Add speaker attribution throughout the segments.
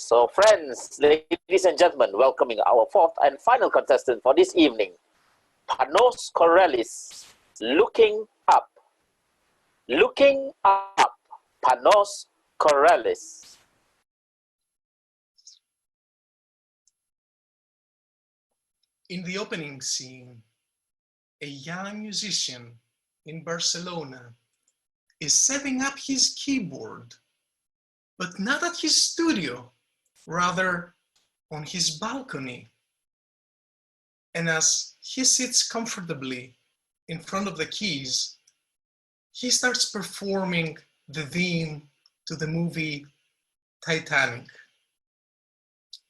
Speaker 1: So friends, ladies and gentlemen, welcoming our fourth and final contestant for this evening, Panos Korelis, looking up. Looking up, Panos Korelis.
Speaker 2: In the opening scene, a young musician in Barcelona is setting up his keyboard, but not at his studio, rather on his balcony. And as he sits comfortably in front of the keys, he starts performing the theme to the movie Titanic.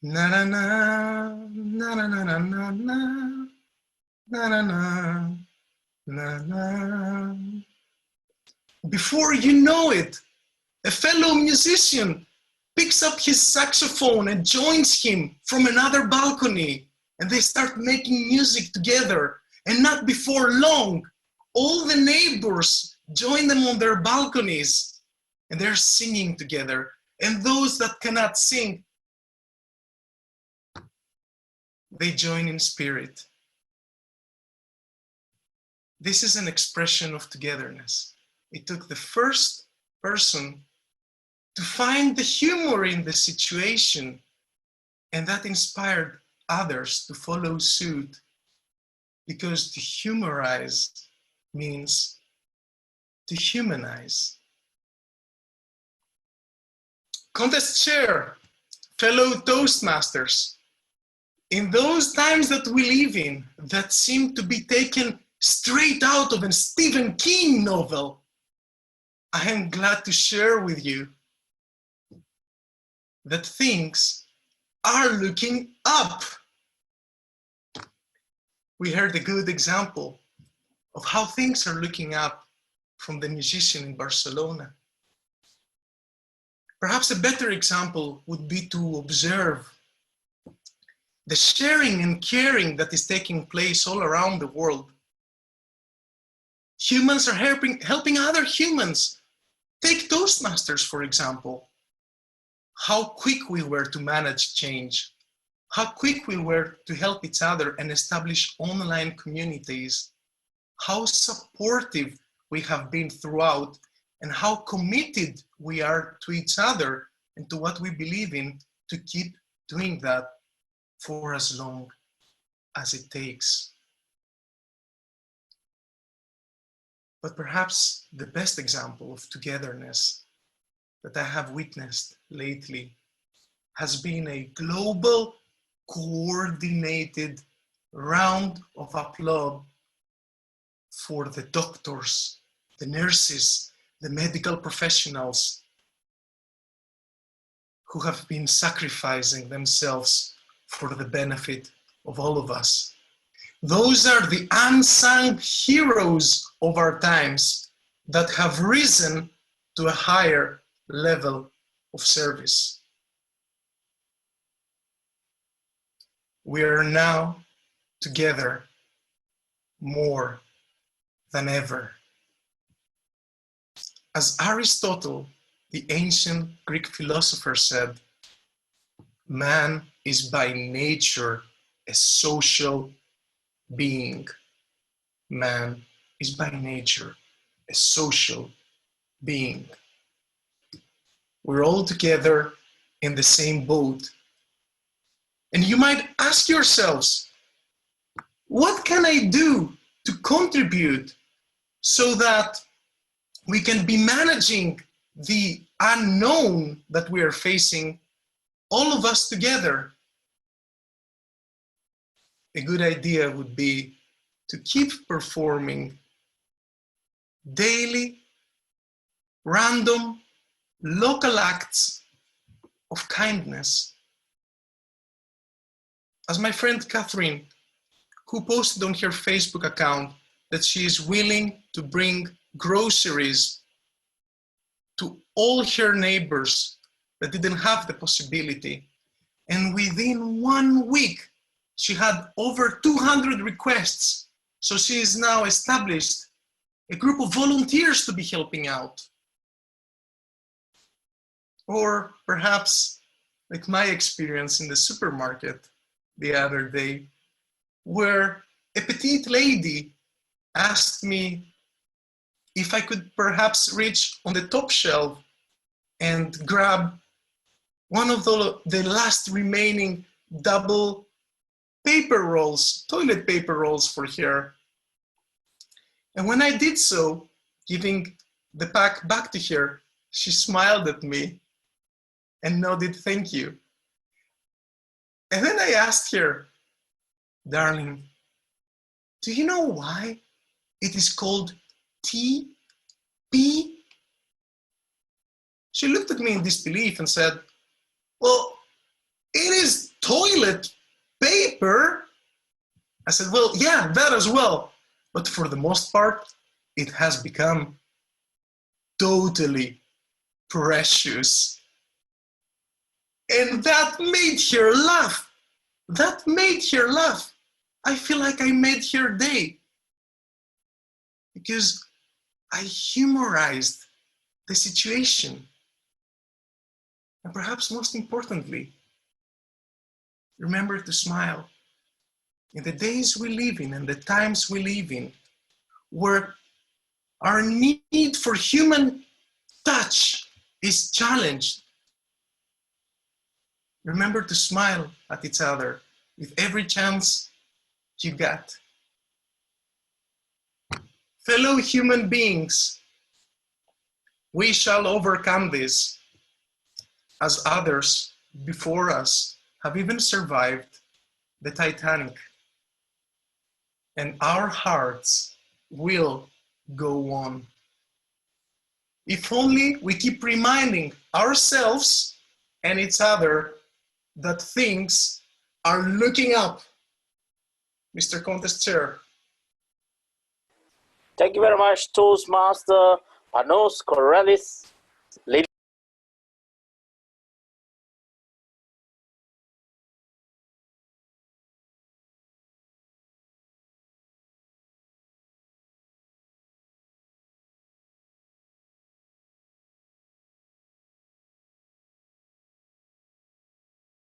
Speaker 2: Na na na na na na na na na na na na na. Before you know it, a fellow musician picks up his saxophone and joins him from another balcony, and they start making music together. And not before long, all the neighbors join them on their balconies, and they're singing together. And those that cannot sing, they join in spirit. This is an expression of togetherness. It took the first person to find the humor in the situation, and that inspired others to follow suit, because to humorize means to humanize. Contest chair, fellow Toastmasters, in those times that we live in that seem to be taken straight out of a Stephen King novel, I am glad to share with you that things are looking up. We heard a good example of how things are looking up from the musician in Barcelona. Perhaps a better example would be to observe the sharing and caring that is taking place all around the world. Humans are helping other humans. Take Toastmasters, for example. How quick we were to manage change. How quick we were to help each other and establish online communities. How supportive we have been throughout, and how committed we are to each other and to what we believe in, to keep doing that for as long as it takes. But perhaps the best example of togetherness that I have witnessed lately has been a global, coordinated round of applause for the doctors, the nurses, the medical professionals who have been sacrificing themselves for the benefit of all of us. Those are the unsung heroes of our times that have risen to a higher level of service. We are now together more than ever. As Aristotle, the ancient Greek philosopher, said, man is by nature a social being. Man is by nature a social being. We're all together in the same boat. And you might ask yourselves, what can I do to contribute so that we can be managing the unknown that we are facing, all of us together? A good idea would be to keep performing daily, random, local acts of kindness. As my friend Catherine, who posted on her Facebook account that she is willing to bring groceries to all her neighbors that didn't have the possibility. And within 1 week, she had over 200 requests. So she is now established a group of volunteers to be helping out. Or perhaps like my experience in the supermarket the other day, where a petite lady asked me if I could perhaps reach on the top shelf and grab one of the last remaining double paper rolls, toilet paper rolls for her. And when I did so, giving the pack back to her, she smiled at me and nodded thank you. And then I asked her, darling, do you know why it is called TP? She looked at me in disbelief and said, well, it is toilet paper. I said, well, yeah, that as well. But for the most part, it has become totally precious. And that made her laugh. That made her laugh. I feel like I made her day because I humorized the situation. And perhaps most importantly, remember to smile. In the days we live in and the times we live in, where our need for human touch is challenged, remember to smile at each other with every chance you got. Fellow human beings, we shall overcome this as others before us have even survived the Titanic. And our hearts will go on. If only we keep reminding ourselves and each other that things are looking up. Mr. Contest Chair.
Speaker 1: Thank you very much, Toastmaster Panos, Korelis.